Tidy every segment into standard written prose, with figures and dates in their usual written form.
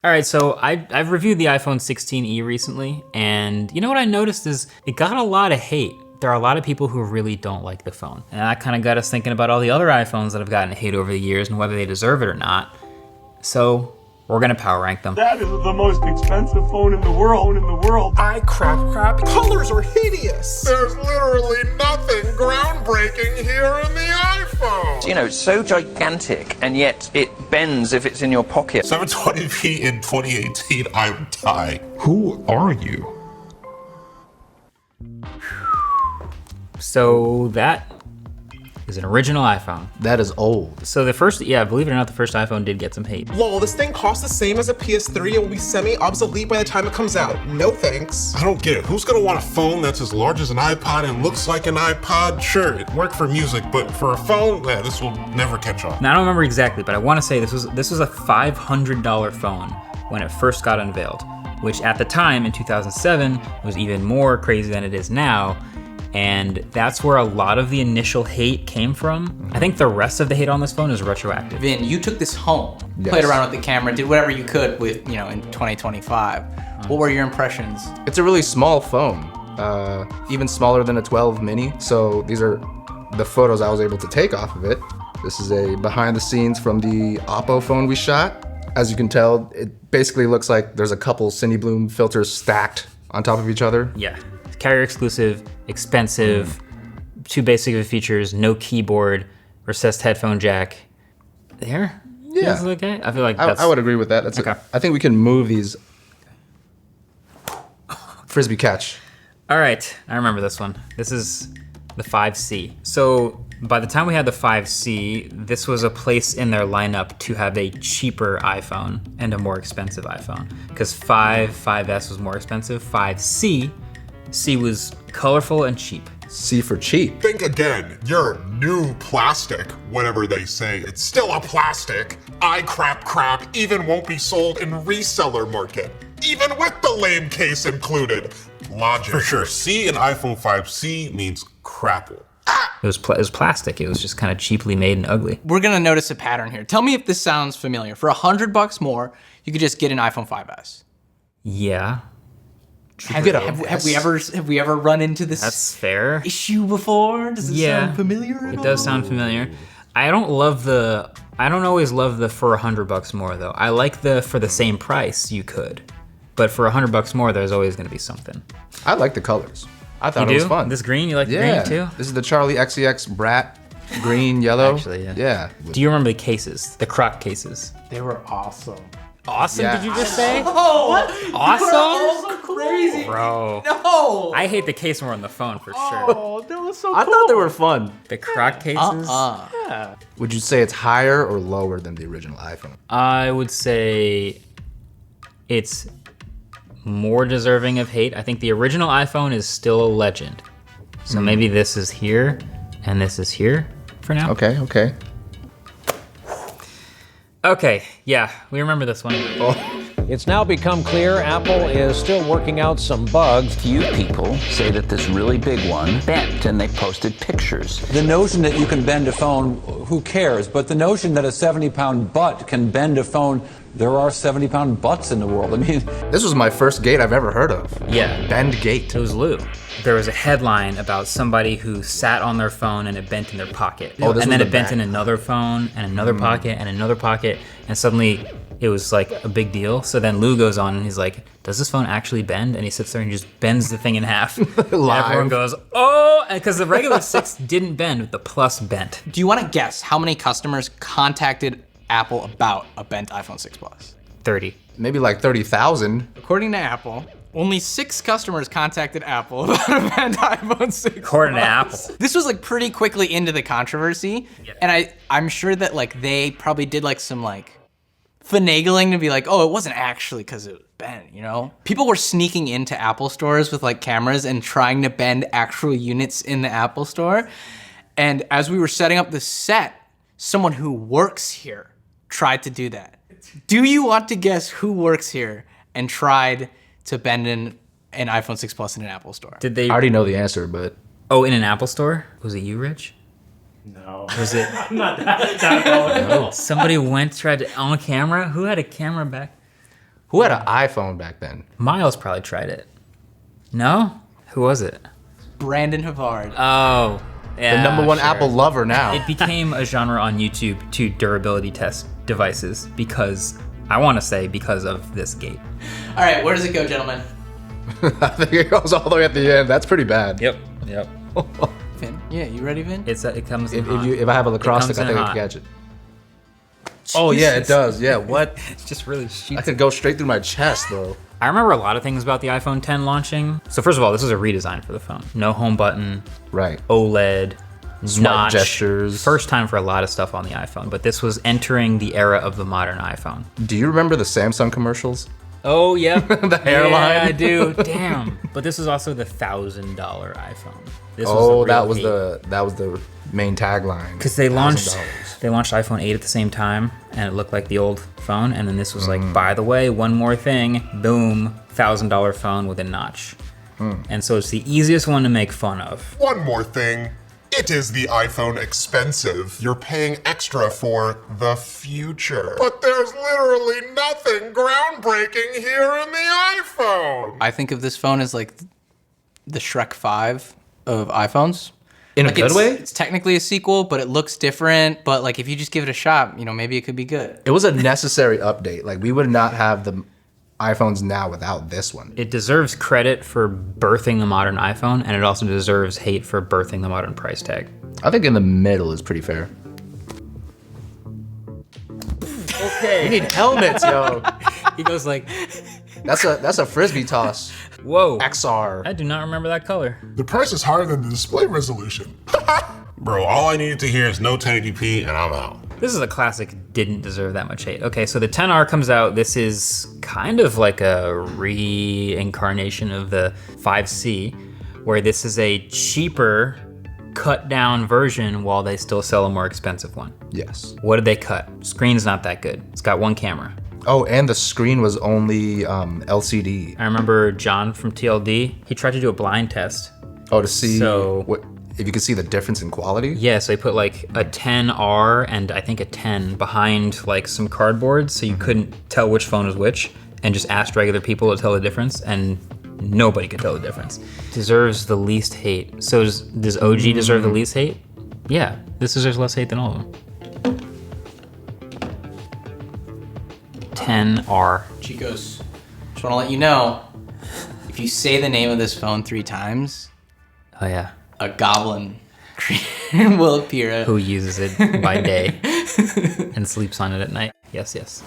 All right, so I've reviewed the iPhone 16e recently, and you know what I noticed is it got a lot of hate. There are a lot of people who really don't like the phone. And that kind of got us thinking about all the other iPhones that have gotten hate over the years and whether they deserve it or not. So we're gonna power rank them. That is the most expensive phone in the world. Crap. Colors are hideous. There's literally nothing groundbreaking here in the iPhone. You know, it's so gigantic, and yet it bends if it's in your pocket. 720p in 2018, I would die. Who are you? So that is an original iPhone. That is old. So the first, believe it or not, the first iPhone did get some hate. Lol, this thing costs the same as a PS3 and will be semi-obsolete by the time it comes out. No thanks. I don't get it. Who's gonna want a phone that's as large as an iPod and looks like an iPod? Sure, it worked for music, but for a phone, this will never catch on. Now I don't remember exactly, but I want to say this was a $500 phone when it first got unveiled, which at the time in 2007 was even more crazy than it is now. And that's where a lot of the initial hate came from. I think the rest of the hate on this phone is retroactive. Vin, you took this home, played around with the camera, did whatever you could with, in 2025. What were your impressions? It's a really small phone, even smaller than a 12 mini. So these are the photos I was able to take off of it. This is a behind the scenes from the Oppo phone we shot. As you can tell, it basically looks like there's a couple Cindy Bloom filters stacked on top of each other. Yeah, carrier exclusive, expensive, too basic of features, no keyboard, recessed headphone jack. There? Yeah. Is it okay? I feel like that's... I would agree with that. That's okay. I think we can move these. Frisbee catch. All right, I remember this one. This is the 5C. So by the time we had the 5C, this was a place in their lineup to have a cheaper iPhone and a more expensive iPhone. Because 5S was more expensive. 5C, C was colorful and cheap. C for cheap. Think again, your new plastic, whatever they say, it's still a plastic. Crap, even won't be sold in reseller market, even with the lame case included. Logic. For sure, C in iPhone 5C means crapple. It was plastic. It was just kind of cheaply made and ugly. We're gonna notice a pattern here. Tell me if this sounds familiar. For $100 more, you could just get an iPhone 5S. Yeah. Have we ever run into this That's fair. issue before? Does it sound familiar at all? It does sound familiar. I don't always love the for $100 more though. I like the for the same price you could. But for $100 more, there's always gonna be something. I like the colors. I thought it was fun. This green, you like the green too? This is the Charlie XCX Brat green, yellow. Actually, yeah. Yeah. Do you remember the cases? The croc cases? They were awesome. Awesome, Yeah. did you just say? Oh, what? Awesome? So crazy. Bro. No. I hate the case more on the phone for sure. Oh, that was so I thought they were fun. The croc cases? Yeah. Would you say it's higher or lower than the original iPhone? I would say it's more deserving of hate. I think the original iPhone is still a legend. So maybe this is here and this is here for now. Okay. Okay, yeah, we remember this one. It's now become clear Apple is still working out some bugs. Few people say that this really big one bent, and they posted pictures. The notion that you can bend a phone, who cares? But the notion that a 70-pound butt can bend a phone, there are 70-pound butts in the world. I mean, This was my first gate I've ever heard of. Yeah. Bend gate. It was Lou. There was a headline about somebody who sat on their phone and it bent in their pocket. Oh, this and was then the it bent back. in another phone and another pocket and another pocket. And suddenly it was like a big deal. So then Lou goes on and he's like, does this phone actually bend? And he sits there and just bends the thing in half. And everyone goes, oh, because the regular 6 didn't bend, but the plus bent. Do you want to guess how many customers contacted Apple about a bent iPhone 6 Plus? 30. Maybe like 30,000. According to Apple, only 6 customers contacted Apple about a bent iPhone 6 According to Apple. This was like pretty quickly into the controversy. Yeah. And I'm sure that like they probably did like some like finagling to be like, oh, it wasn't actually because it was bent, you know? People were sneaking into Apple stores with like cameras and trying to bend actual units in the Apple store. And as we were setting up the set, someone who works here tried to do that. Do you want to guess who works here and tried to bend an iPhone 6 Plus in an Apple store? Did they? I already know the answer, but... Oh, in an Apple store? Was it you, Rich? No. Was it? I'm not that no. Somebody tried to, on camera? Who had a camera back? Who had an iPhone back then? Miles probably tried it. No? Who was it? Brandon Havard. Oh, yeah. The #1 sure. Apple lover now. It became a genre on YouTube to durability test devices because, I want to say, because of this gate. All right, where does it go, gentlemen? I think it goes all the way at the end. That's pretty bad. Yep. Vin, yeah, you ready, Vin? It comes in hot. If I have a lacrosse It stick, I comes in think I hot. can catch it. Oh yeah, it does. Yeah, what? It just really shoots. I could go straight through my chest, bro. I remember a lot of things about the iPhone 10 launching. So first of all, this was a redesign for the phone. No home button, Right. OLED, Smart notch. gestures. First time for a lot of stuff on the iPhone, but this was entering the era of the modern iPhone. Do you remember the Samsung commercials? Oh, yeah. The hairline. Yeah, I do. Damn. But this was also the $1,000 iPhone. This Oh, was that was the main tagline. because they launched $1,000. iPhone 8 at the same time, and it looked like the old phone. And then this was like, by the way, one more thing, boom, $1,000 phone with a notch. And so it's the easiest one to make fun of. One more thing. It is the iPhone expensive. You're paying extra for the future. But there's literally nothing groundbreaking here in the iPhone. I think of this phone as like the Shrek 5 of iPhones. In a Like, good way? It's technically a sequel, but it looks different. But like, if you just give it a shot, maybe it could be good. It was a necessary update. Like, we would not have the iPhones now without this one. It deserves credit for birthing the modern iPhone, and it also deserves hate for birthing the modern price tag. I think in the middle is pretty fair. Okay. We need helmets, yo. He goes like, That's a frisbee toss. whoa. XR. I do not remember that color. The price is higher than the display resolution. Bro, all I needed to hear is no 1080p and I'm out. This is a classic, didn't deserve that much hate. Okay, so the 10R comes out. This is kind of like a reincarnation of the 5C, where this is a cheaper, cut down version while they still sell a more expensive one. Yes. What did they cut? Screen's not that good. It's got one camera. Oh, and the screen was only LCD. I remember John from TLD, he tried to do a blind test. Oh, to see So- what if you could see the difference in quality? Yeah, so they put like a 10R and I think a 10 behind like some cardboard so you couldn't tell which phone was which, and just asked regular people to tell the difference, and nobody could tell the difference. Deserves the least hate. So does OG deserve the least hate? Yeah, this deserves less hate than all of them. 10R. Chicos, just want to let you know, if you say the name of this phone 3 times, Oh yeah. a goblin will appear. Who uses it by day and sleeps on it at night. Yes, yes.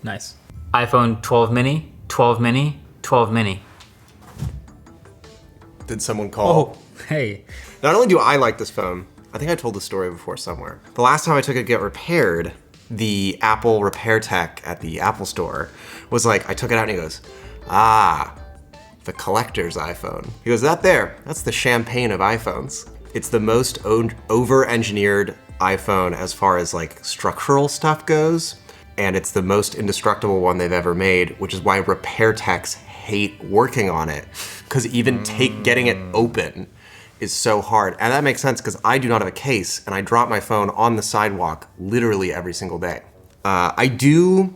Nice. iPhone 12 mini, 12 mini, 12 mini. Did someone call? Oh, hey. Not only do I like this phone, I think I told the story before somewhere. The last time I took it to get repaired, the Apple repair tech at the Apple store was like, I took it out and he goes, ah, the collector's iPhone. He goes, that's the champagne of iPhones. It's the most over-engineered iPhone as far as like structural stuff goes, and it's the most indestructible one they've ever made, which is why repair techs hate working on it, because even getting it open is so hard. And that makes sense because I do not have a case, and I drop my phone on the sidewalk literally every single day. I do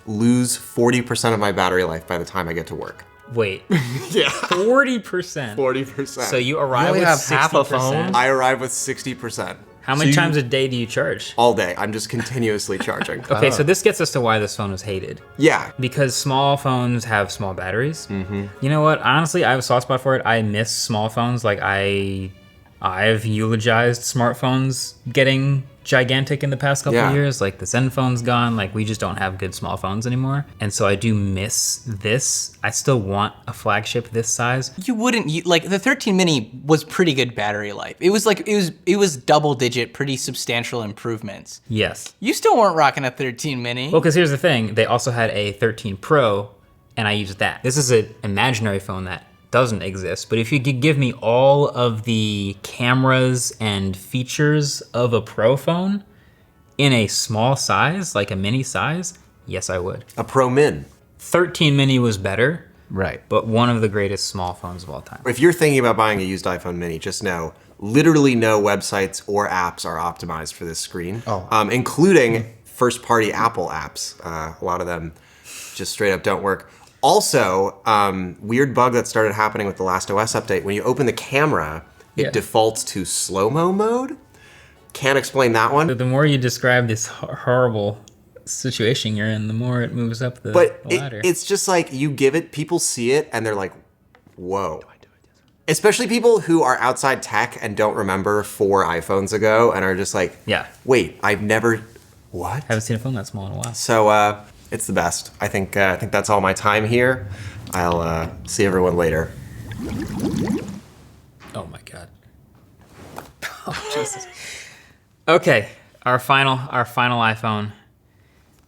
lose 40% of my battery life by the time I get to work. Wait. Yeah. 40%. 40%. So you arrive only with have 60%. half a phone? I arrive with 60%. How many times a day do you charge? All day. I'm just continuously charging. Okay, so this gets us to why this phone was hated. Yeah. Because small phones have small batteries. Mm-hmm. You know what? Honestly, I have a soft spot for it. I miss small phones. Like I've eulogized smartphones getting gigantic in the past couple of years. Like the Zen phone's gone. Like we just don't have good small phones anymore. And so I do miss this. I still want a flagship this size. You wouldn't like the 13 mini was pretty good battery life. It was double digit, pretty substantial improvements. Yes. You still weren't rocking a 13 mini. Well, because here's the thing. They also had a 13 Pro, and I used that. This is an imaginary phone that doesn't exist, but if you could give me all of the cameras and features of a Pro phone in a small size, like a mini size, yes, I would. A Pro Min. 13 mini was better, Right. but one of the greatest small phones of all time. If you're thinking about buying a used iPhone mini, just know literally no websites or apps are optimized for this screen, including first-party Apple apps. A lot of them just straight up don't work. Also, weird bug that started happening with the last OS update. When you open the camera, it defaults to slow-mo mode. Can't explain that one. The more you describe this horrible situation you're in, the more it moves up the ladder. It's just like you give it, people see it, and they're like, whoa. Especially people who are outside tech and don't remember 4 iPhones ago and are just like, wait, I've never, what? Haven't seen a phone that small in a while. So it's the best. I think that's all my time here. I'll see everyone later. Oh my God. Oh Jesus. Okay, our final iPhone.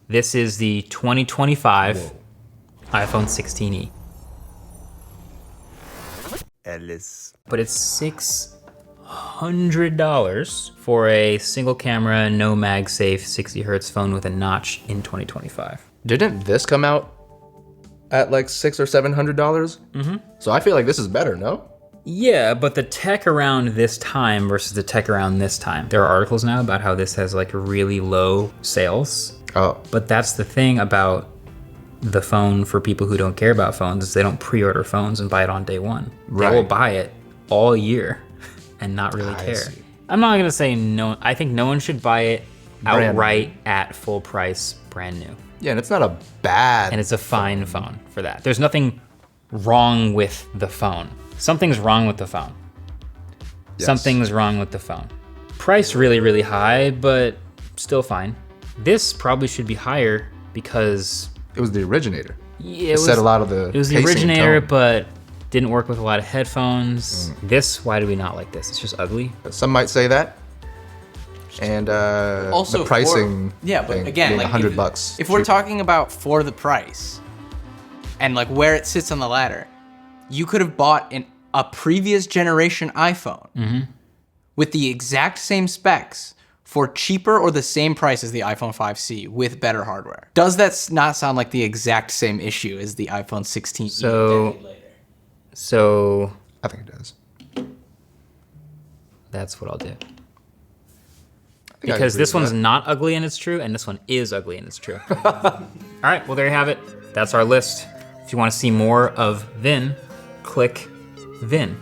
This is the 2025 iPhone 16e. Ellis. But it's $600 for a single camera, no MagSafe, 60 hertz phone with a notch in 2025. Didn't this come out at like $600 or $700? Mm-hmm. So I feel like this is better, no? Yeah, but the tech around this time versus the tech around this time. There are articles now about how this has like really low sales. Oh. But that's the thing about the phone for people who don't care about phones is they don't pre-order phones and buy it on day one. Right. They will buy it all year and not really care. see. I'm not gonna say no. I think no one should buy it Brand outright at full price, brand new. Yeah, and it's not a bad. And it's a fine phone for that. There's nothing wrong with the phone. Something's wrong with the phone. Yes. Something's wrong with the phone. Price really, really high, but still fine. This probably should be higher because It was the originator. yeah, It set a lot of the. it was the pacing originator, tone. but didn't work with a lot of headphones. This, why do we not like this? It's just ugly. Some might say that. And Also, the pricing. but thing again, being like $100. If we're talking about for the price, and like where it sits on the ladder, you could have bought a previous generation iPhone with the exact same specs for cheaper or the same price as the iPhone 5C with better hardware. Does that not sound like the exact same issue as the iPhone 16e? So I think it does. that's what I'll do. I Because agree this with one's that. not ugly and it's true, and this one is ugly and it's true. All right, well, there you have it. That's our list. If you want to see more of Vinh, click Vinh.